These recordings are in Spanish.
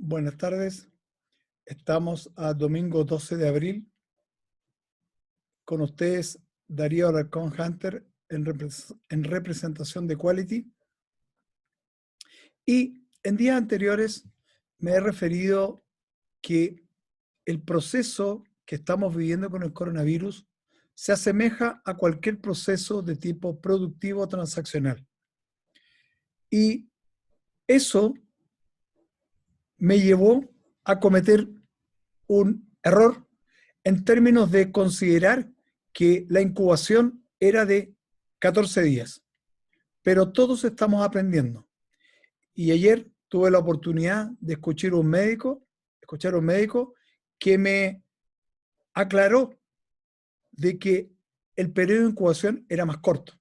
Buenas tardes. Estamos a domingo 12 de abril. Con ustedes, Darío Alarcón Hunter, en representación de Quality. Y en días anteriores me he referido que el proceso que estamos viviendo con el coronavirus se asemeja a cualquier proceso de tipo productivo o transaccional. Y eso me llevó a cometer un error en términos de considerar que la incubación era de 14 días. Pero todos estamos aprendiendo. Y ayer tuve la oportunidad de escuchar a un médico que me aclaró de que el periodo de incubación era más corto.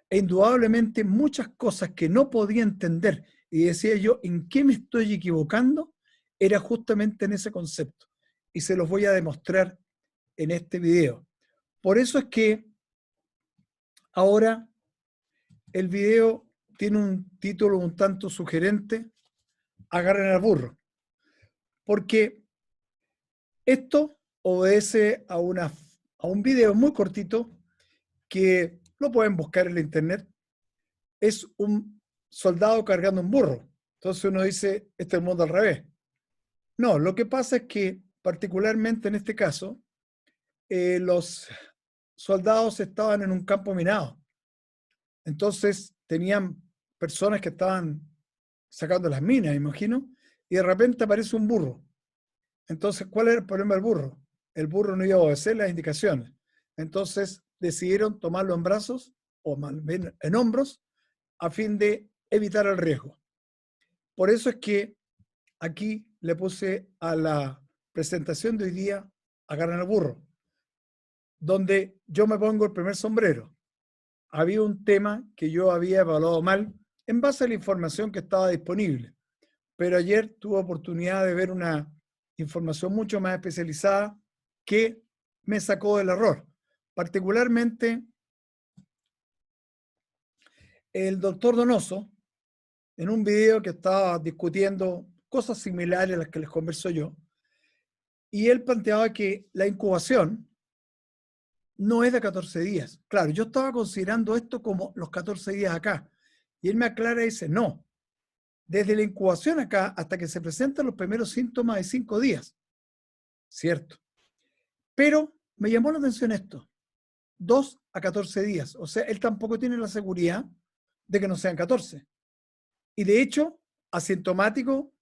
E indudablemente muchas cosas que no podía entender y decía yo, ¿en qué me estoy equivocando? Era justamente en ese concepto. Y se los voy a demostrar en este video. Por eso es que ahora el video tiene un título un tanto sugerente, agarren al burro, porque esto obedece a un video muy cortito que lo pueden buscar en la internet. Es un soldado cargando un burro. Entonces uno dice, este es el mundo al revés. No, lo que pasa es que particularmente en este caso, los soldados estaban en un campo minado. Entonces tenían personas que estaban sacando las minas, imagino, y de repente aparece un burro. Entonces, ¿cuál era el problema del burro? El burro no iba a obedecer las indicaciones. Entonces decidieron tomarlo en brazos, o más bien en hombros, a fin de evitar el riesgo. Por eso es que aquí le puse a la presentación de hoy día, agarran al burro, donde yo me pongo el primer sombrero. Había un tema que yo había evaluado mal en base a la información que estaba disponible. Pero ayer tuve oportunidad de ver una información mucho más especializada que me sacó del error. Particularmente, el doctor Donoso, en un video que estaba discutiendo cosas similares a las que les converso yo, y él planteaba que la incubación no es de 14 días. Claro, yo estaba considerando esto como los 14 días acá, y él me aclara y dice, no, desde la incubación acá hasta que se presentan los primeros síntomas de 5 días. Cierto. Pero me llamó la atención esto, 2 a 14 días. O sea, él tampoco tiene la seguridad de que no sean 14. Y de hecho, asintomático,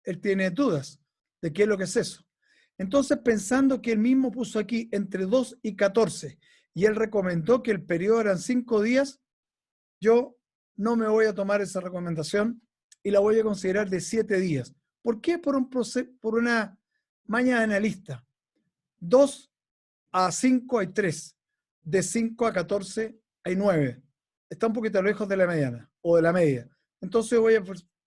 él tiene dudas de qué es lo que es eso. Entonces, pensando que él mismo puso aquí entre 2 y 14, y él recomendó que el periodo eran 5 días, yo no me voy a tomar esa recomendación y la voy a considerar de 7 días. ¿Por qué? Por una maña de analista. 2 a 5 hay 3. De 5 a 14 hay 9. Está un poquito lejos de la mediana o de la media. Entonces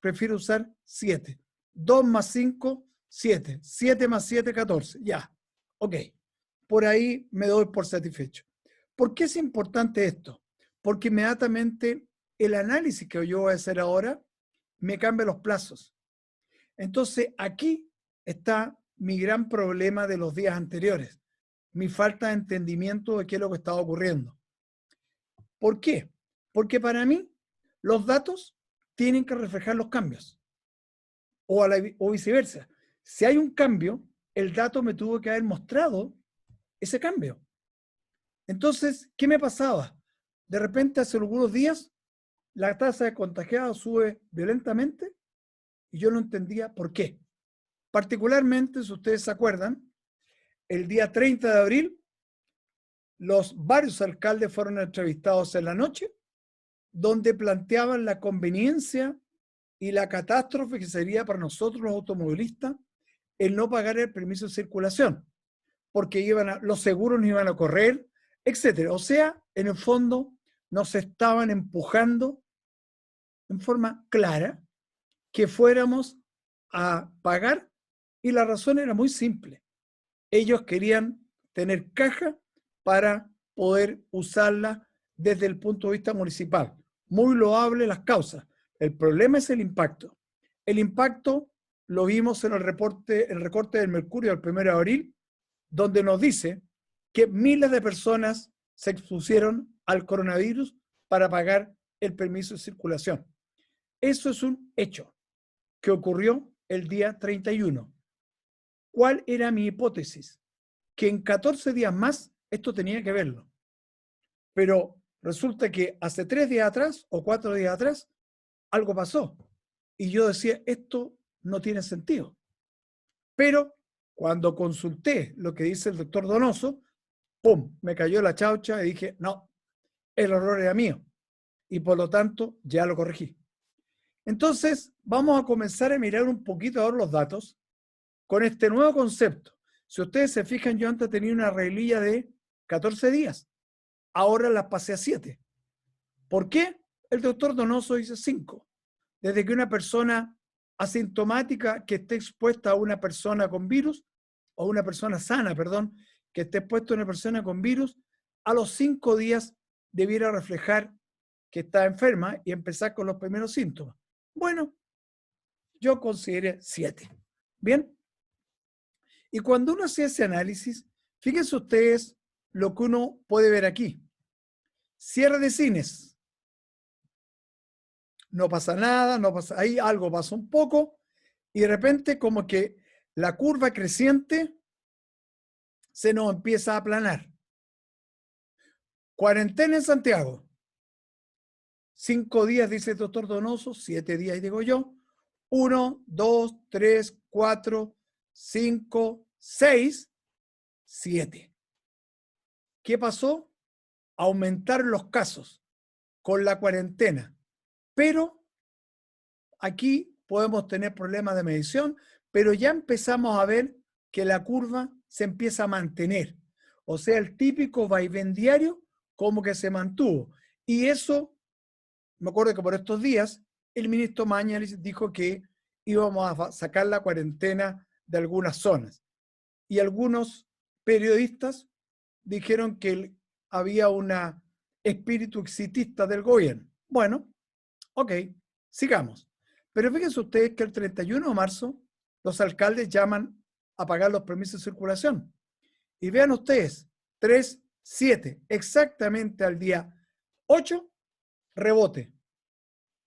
prefiero usar 7. 2 más 5, 7. 7 más 7, 14. Ya. Ok. Por ahí me doy por satisfecho. ¿Por qué es importante esto? Porque inmediatamente el análisis que yo voy a hacer ahora me cambia los plazos. Entonces aquí está mi gran problema de los días anteriores, mi falta de entendimiento de qué es lo que estaba ocurriendo. ¿Por qué? Porque para mí los datos tienen que reflejar los cambios o viceversa. Si hay un cambio, el dato me tuvo que haber mostrado ese cambio. Entonces, ¿qué me pasaba? De repente, hace algunos días, la tasa de contagiados sube violentamente y yo no entendía por qué. Particularmente, si ustedes se acuerdan, el día 30 de abril, los varios alcaldes fueron entrevistados en la noche, donde planteaban la conveniencia y la catástrofe que sería para nosotros los automovilistas el no pagar el permiso de circulación, porque los seguros no iban a correr, etcétera. O sea, en el fondo nos estaban empujando en forma clara que fuéramos a pagar, y la razón era muy simple. Ellos querían tener caja para poder usarla desde el punto de vista municipal. Muy loable las causas. El problema es el impacto. El impacto lo vimos en el recorte del Mercurio del 1 de abril, donde nos dice que miles de personas se expusieron al coronavirus para pagar el permiso de circulación. Eso es un hecho que ocurrió el día 31. ¿Cuál era mi hipótesis? Que en 14 días más esto tenía que verlo. Pero resulta que hace 3 días atrás o 4 días atrás algo pasó. Y yo decía, esto no tiene sentido. Pero cuando consulté lo que dice el doctor Donoso, ¡pum!, me cayó la chaucha y dije, no, el error era mío. Y por lo tanto, ya lo corregí. Entonces, vamos a comenzar a mirar un poquito ahora los datos con este nuevo concepto. Si ustedes se fijan, yo antes tenía una reglilla de 14 días. Ahora la pasé a 7. ¿Por qué? El doctor Donoso dice 5. Desde que una persona asintomática que esté expuesta a una persona con virus, o una persona sana, perdón, que esté expuesta a una persona con virus, a los 5 días debiera reflejar que está enferma y empezar con los primeros síntomas. Bueno, yo consideré 7. ¿Bien? Y cuando uno hace ese análisis, fíjense ustedes lo que uno puede ver aquí. Cierre de cines. No pasa nada, no pasa, ahí algo pasa un poco, y de repente como que la curva creciente se nos empieza a aplanar. Cuarentena en Santiago. 5 días, dice el doctor Donoso, 7 días, digo yo. 1, 2, 3, 4, 5, 6, 7. ¿Qué pasó? Aumentar los casos con la cuarentena. Pero aquí podemos tener problemas de medición, pero ya empezamos a ver que la curva se empieza a mantener. O sea, el típico vaivén diario como que se mantuvo. Y eso, me acuerdo que por estos días, el ministro Mañalich dijo que íbamos a sacar la cuarentena de algunas zonas. Y algunos periodistas dijeron que había un espíritu exitista del gobierno. Bueno, ok, sigamos. Pero fíjense ustedes que el 31 de marzo los alcaldes llaman a pagar los permisos de circulación. Y vean ustedes, 3, 7, exactamente al día 8, rebote.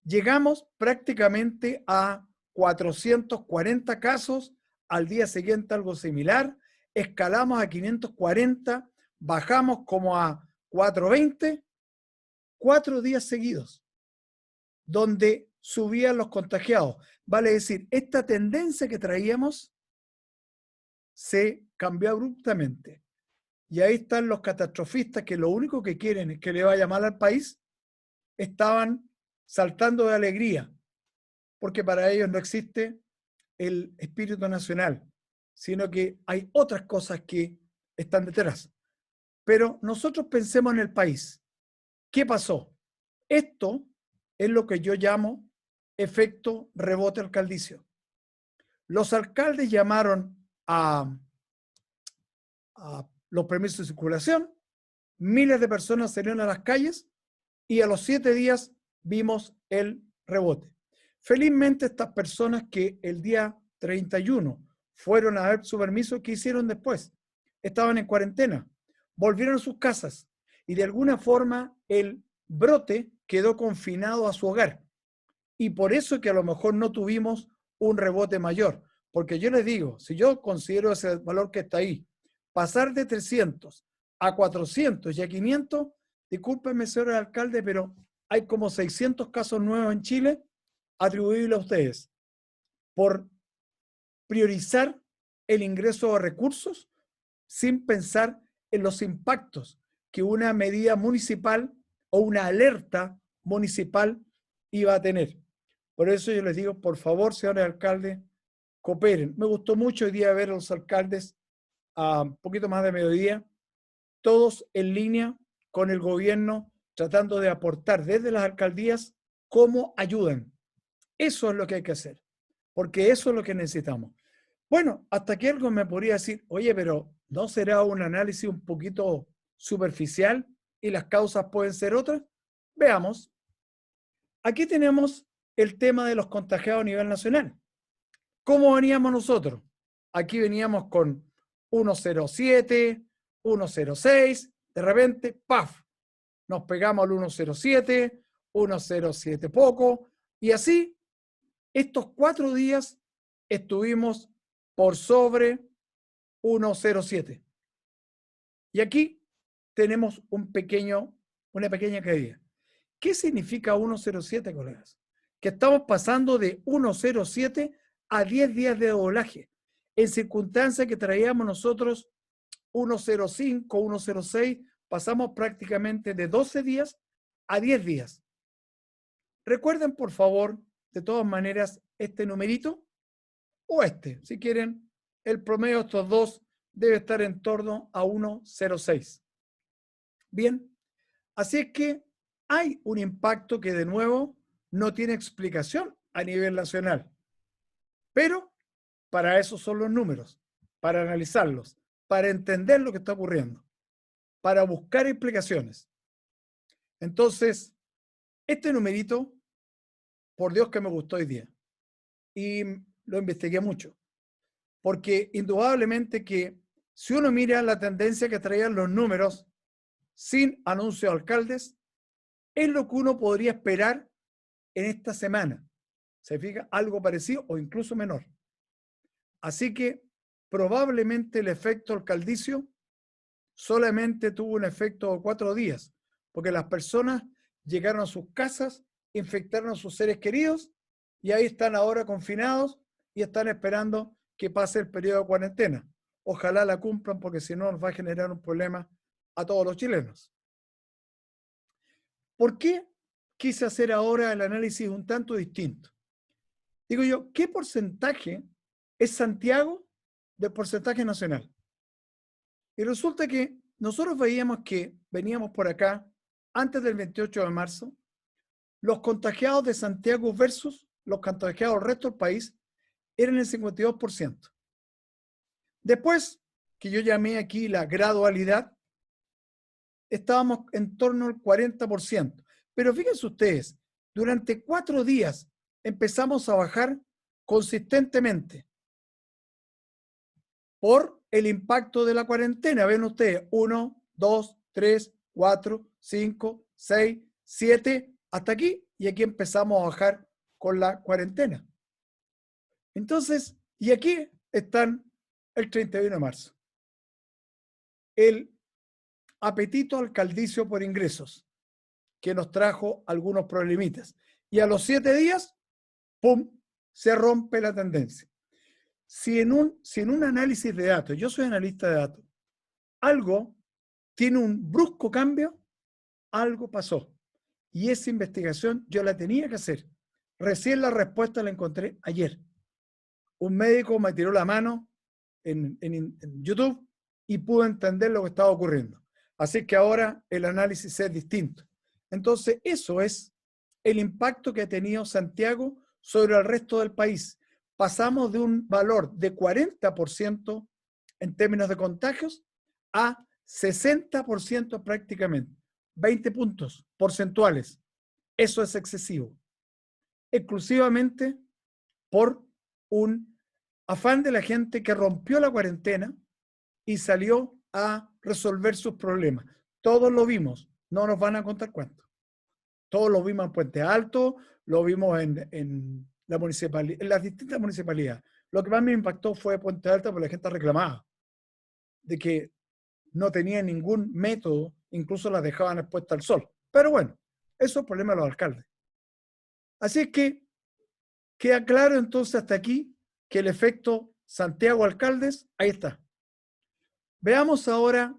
Llegamos prácticamente a 440 casos, al día siguiente algo similar, escalamos a 540, bajamos como a 420, 4 días seguidos, donde subían los contagiados. Vale decir, esta tendencia que traíamos se cambió abruptamente. Y ahí están los catastrofistas que lo único que quieren es que le vaya mal al país, estaban saltando de alegría, porque para ellos no existe el espíritu nacional, sino que hay otras cosas que están detrás. Pero nosotros pensemos en el país. ¿Qué pasó? Esto es lo que yo llamo efecto rebote alcaldicio. Los alcaldes llamaron a los permisos de circulación, miles de personas salieron a las calles y a los 7 días vimos el rebote. Felizmente estas personas que el día 31 fueron a ver su permiso, ¿qué hicieron después? Estaban en cuarentena, volvieron a sus casas y de alguna forma el brote quedó confinado a su hogar. Y por eso que a lo mejor no tuvimos un rebote mayor. Porque yo les digo, si yo considero ese valor que está ahí, pasar de 300 a 400 y a 500, discúlpenme, señor alcalde, pero hay como 600 casos nuevos en Chile atribuibles a ustedes por priorizar el ingreso de recursos sin pensar en los impactos que una medida municipal o una alerta municipal iba a tener. Por eso yo les digo, por favor, señores alcaldes, cooperen. Me gustó mucho hoy día ver a los alcaldes a un poquito más de mediodía, todos en línea con el gobierno, tratando de aportar desde las alcaldías cómo ayudan. Eso es lo que hay que hacer, porque eso es lo que necesitamos. Bueno, hasta aquí algo me podría decir, oye, pero ¿no será un análisis un poquito superficial y las causas pueden ser otras? Veamos. Aquí tenemos el tema de los contagiados a nivel nacional. ¿Cómo veníamos nosotros? Aquí veníamos con 1.07, 1.06, de repente, ¡paf! Nos pegamos al 1.07, 1.07 poco, y así estos 4 días estuvimos por sobre 1.07. Y aquí tenemos una pequeña caída. ¿Qué significa 1.07, colegas? Que estamos pasando de 1.07 a 10 días de doblaje, en circunstancias que traíamos nosotros 1.05, 1.06, pasamos prácticamente de 12 días a 10 días. Recuerden, por favor, de todas maneras, este numerito o si quieren, el promedio de estos dos debe estar en torno a 1.06. Bien, así es que hay un impacto que de nuevo no tiene explicación a nivel nacional, pero para eso son los números, para analizarlos, para entender lo que está ocurriendo, para buscar explicaciones. Entonces, este numerito, por Dios que me gustó hoy día, y lo investigué mucho, porque indudablemente que si uno mira la tendencia que traían los números sin anuncio de alcaldes, es lo que uno podría esperar en esta semana. ¿Se fija? Algo parecido o incluso menor. Así que probablemente el efecto alcaldicio solamente tuvo un efecto de 4 días, porque las personas llegaron a sus casas, infectaron a sus seres queridos y ahí están ahora confinados y están esperando que pase el periodo de cuarentena. Ojalá la cumplan, porque si no nos va a generar un problema a todos los chilenos. ¿Por qué quise hacer ahora el análisis un tanto distinto? Digo yo, ¿qué porcentaje es Santiago del porcentaje nacional? Y resulta que nosotros veíamos que veníamos por acá antes del 28 de marzo, los contagiados de Santiago versus los contagiados del resto del país eran el 52%. Después, que yo llamé aquí la gradualidad, estábamos en torno al 40%. Pero fíjense ustedes, durante 4 días empezamos a bajar consistentemente por el impacto de la cuarentena. Ven ustedes, 1, 2, 3, 4, 5, 6, 7, hasta aquí, y aquí empezamos a bajar con la cuarentena. Entonces, y aquí están el 31 de marzo. El apetito alcaldicio por ingresos, que nos trajo algunos problemitas. Y a los 7 días, ¡pum!, se rompe la tendencia. Si en un análisis de datos, yo soy analista de datos, algo tiene un brusco cambio, algo pasó. Y esa investigación yo la tenía que hacer. Recién la respuesta la encontré ayer. Un médico me tiró la mano en YouTube y pude entender lo que estaba ocurriendo. Así que ahora el análisis es distinto. Entonces, eso es el impacto que ha tenido Santiago sobre el resto del país. Pasamos de un valor de 40% en términos de contagios a 60% prácticamente. 20 puntos porcentuales. Eso es excesivo. Exclusivamente por un afán de la gente que rompió la cuarentena y salió a resolver sus problemas. Todos lo vimos, no nos van a contar cuánto. Todos lo vimos en Puente Alto, lo vimos en la municipalidad, en las distintas municipalidades. Lo que más me impactó fue Puente Alto, porque la gente reclamaba de que no tenía ningún método, incluso las dejaban expuestas al sol. Pero bueno, eso es problema de los alcaldes. Así es que queda claro entonces hasta aquí que el efecto Santiago Alcaldes, ahí está. Veamos ahora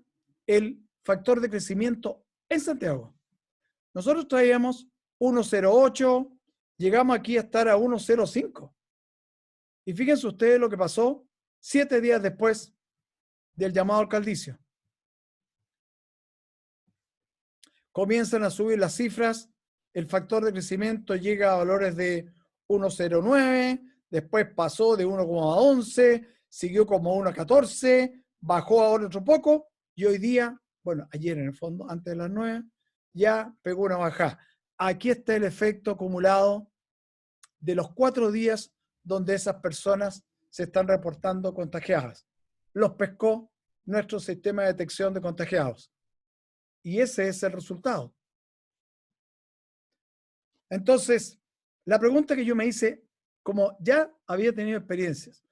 el factor de crecimiento en Santiago. Nosotros traíamos 1.08, llegamos aquí a estar a 1.05. Y fíjense ustedes lo que pasó 7 días después del llamado alcaldicio. Comienzan a subir las cifras, el factor de crecimiento llega a valores de 1.09, después pasó de 1.11, siguió como 1.14, bajó ahora otro poco y hoy día, bueno, ayer en el fondo, antes de las 9, ya pegó una bajada. Aquí está el efecto acumulado de los 4 días donde esas personas se están reportando contagiadas. Los pescó nuestro sistema de detección de contagiados. Y ese es el resultado. Entonces, la pregunta que yo me hice, como ya había tenido experiencias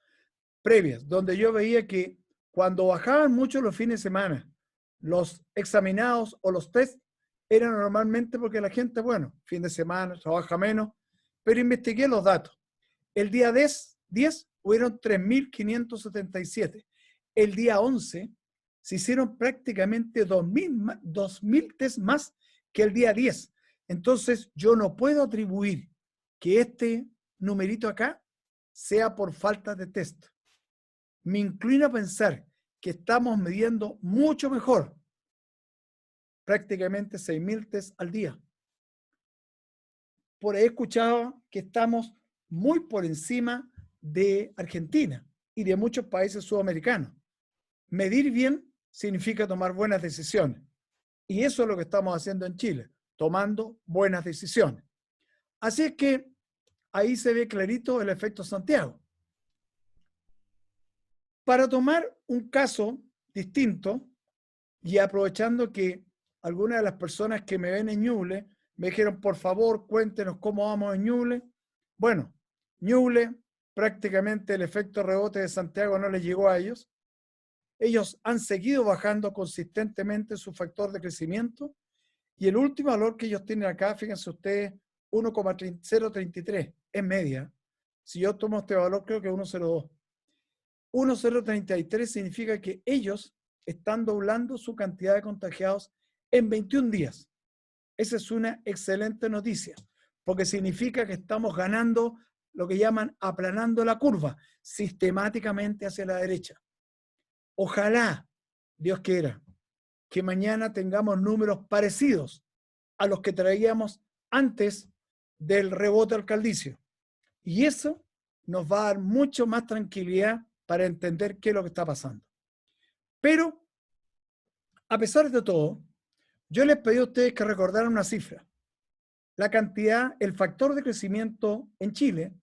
previas, donde yo veía que cuando bajaban mucho los fines de semana, los examinados o los test eran normalmente porque la gente, bueno, fin de semana, trabaja menos, pero investigué los datos. El día 10 hubieron 3.577. El día 11 se hicieron prácticamente 2.000 test más que el día 10. Entonces, yo no puedo atribuir que este numerito acá sea por falta de test. Me inclino a pensar que estamos midiendo mucho mejor, prácticamente 6.000 test al día. Por ahí escuchaba que estamos muy por encima de Argentina y de muchos países sudamericanos. Medir bien significa tomar buenas decisiones. Y eso es lo que estamos haciendo en Chile, tomando buenas decisiones. Así es que ahí se ve clarito el efecto Santiago. Para tomar un caso distinto y aprovechando que algunas de las personas que me ven en Ñuble me dijeron, por favor, cuéntenos cómo vamos en Ñuble. Bueno, Ñuble, prácticamente el efecto rebote de Santiago no les llegó a ellos. Ellos han seguido bajando consistentemente su factor de crecimiento y el último valor que ellos tienen acá, fíjense ustedes, 1,033 es media. Si yo tomo este valor, creo que es 1,02. 1,033 significa que ellos están doblando su cantidad de contagiados en 21 días. Esa es una excelente noticia, porque significa que estamos ganando lo que llaman aplanando la curva sistemáticamente hacia la derecha. Ojalá, Dios quiera, que mañana tengamos números parecidos a los que traíamos antes del rebote alcaldicio. Y eso nos va a dar mucho más tranquilidad para entender qué es lo que está pasando. Pero, a pesar de todo, yo les pedí a ustedes que recordaran una cifra. La cantidad, el factor de crecimiento en Chile,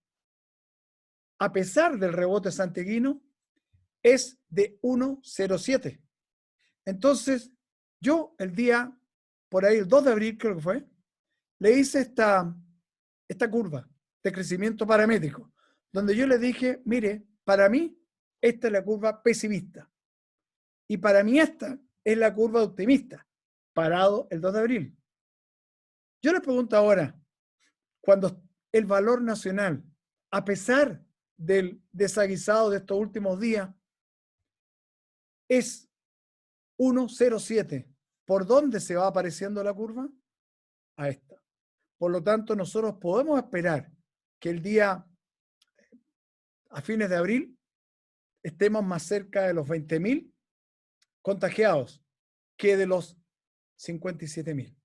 a pesar del rebote santiaguino, es de 1,07. Entonces, yo el día, por ahí el 2 de abril creo que fue, le hice esta curva de crecimiento paramétrico, donde yo le dije, mire, para mí esta es la curva pesimista y para mí esta es la curva optimista, parado el 2 de abril. Yo les pregunto ahora, cuando el valor nacional, a pesar del desaguisado de estos últimos días, es 1,07, ¿por dónde se va apareciendo la curva? A esta. Por lo tanto, nosotros podemos esperar que el día, a fines de abril, estemos más cerca de los 20.000 contagiados que de los 57.000.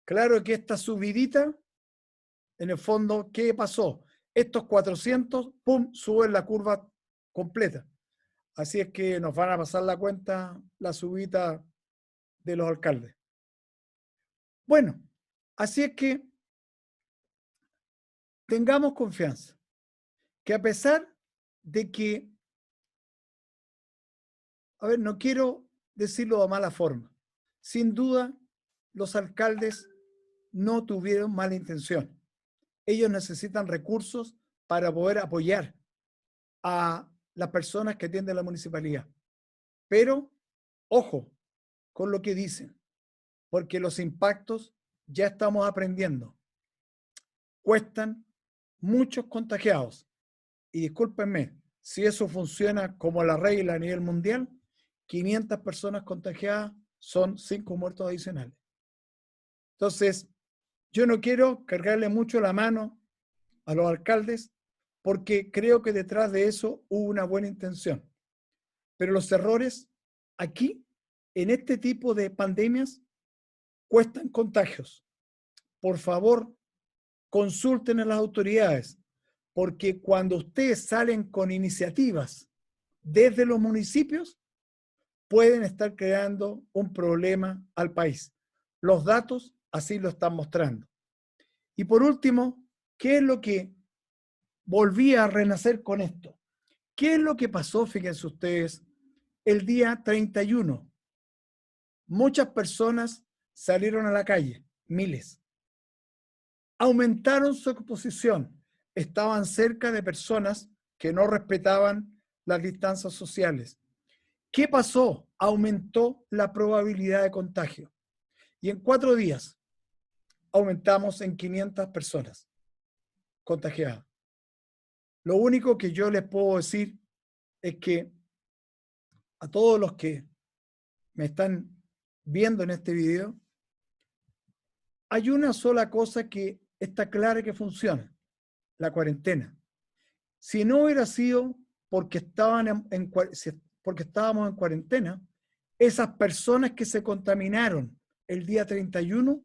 Claro que esta subidita, en el fondo, ¿qué pasó? Estos 400, ¡pum!, suben la curva completa. Así es que nos van a pasar la cuenta la subida de los alcaldes. Bueno, así es que tengamos confianza, que a pesar de que, a ver, no quiero decirlo de mala forma, sin duda los alcaldes no tuvieron mala intención. Ellos necesitan recursos para poder apoyar a las personas que atienden la municipalidad. Pero, ojo con lo que dicen, porque los impactos ya estamos aprendiendo. Cuestan muchos contagiados. Y discúlpenme, si eso funciona como la regla a nivel mundial, 500 personas contagiadas son 5 muertos adicionales. Entonces, yo no quiero cargarle mucho la mano a los alcaldes porque creo que detrás de eso hubo una buena intención. Pero los errores aquí, en este tipo de pandemias, cuestan contagios. Por favor, consulten a las autoridades, porque cuando ustedes salen con iniciativas desde los municipios, pueden estar creando un problema al país. Los datos así lo están mostrando. Y por último, ¿qué es lo que volví a renacer con esto. ¿Qué es lo que pasó? Fíjense ustedes, el día 31. Muchas personas salieron a la calle, miles. Aumentaron su exposición. Estaban cerca de personas que no respetaban las distancias sociales. ¿Qué pasó? Aumentó la probabilidad de contagio. Y en 4 días aumentamos en 500 personas contagiadas. Lo único que yo les puedo decir es que a todos los que me están viendo en este video, hay una sola cosa que está clara que funciona: la cuarentena. Si no hubiera sido porque porque estábamos en cuarentena, esas personas que se contaminaron el día 31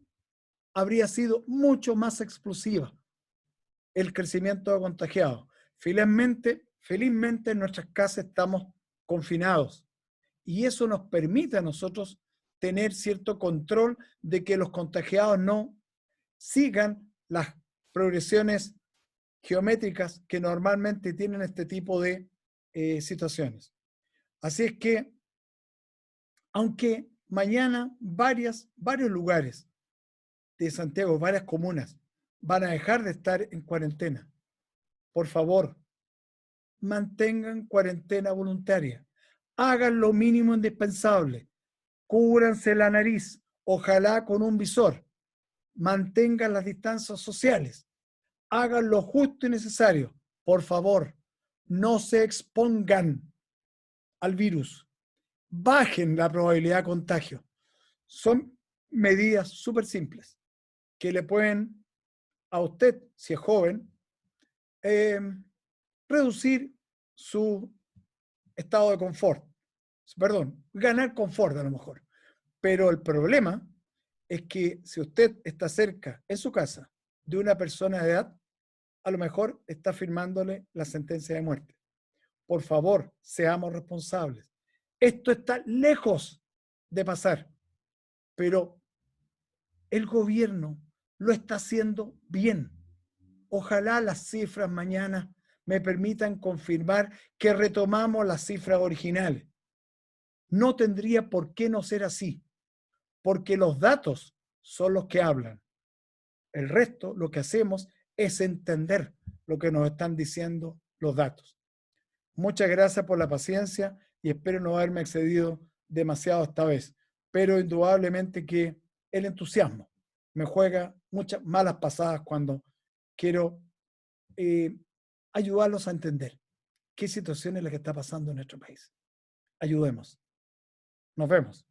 habría sido mucho más explosiva el crecimiento de contagiados. Felizmente en nuestras casas estamos confinados y eso nos permite a nosotros tener cierto control de que los contagiados no sigan las progresiones geométricas que normalmente tienen este tipo de situaciones. Así es que, aunque mañana varios lugares de Santiago, varias comunas, van a dejar de estar en cuarentena, por favor, mantengan cuarentena voluntaria. Hagan lo mínimo indispensable. Cúbranse la nariz, ojalá con un visor. Mantengan las distancias sociales. Hagan lo justo y necesario. Por favor, no se expongan al virus. Bajen la probabilidad de contagio. Son medidas súper simples que le pueden a usted, si es joven, reducir su estado de confort. Perdón, ganar confort a lo mejor. Pero el problema es que si usted está cerca en su casa de una persona de edad, a lo mejor está firmándole la sentencia de muerte. Por favor, seamos responsables. Esto está lejos de pasar, pero el gobierno lo está haciendo bien. Ojalá las cifras mañana me permitan confirmar que retomamos las cifras originales. No tendría por qué no ser así, porque los datos son los que hablan. El resto, lo que hacemos es entender lo que nos están diciendo los datos. Muchas gracias por la paciencia y espero no haberme excedido demasiado esta vez, pero indudablemente que el entusiasmo me juega muchas malas pasadas cuando quiero ayudarlos a entender qué situación es la que está pasando en nuestro país. Ayudemos. Nos vemos.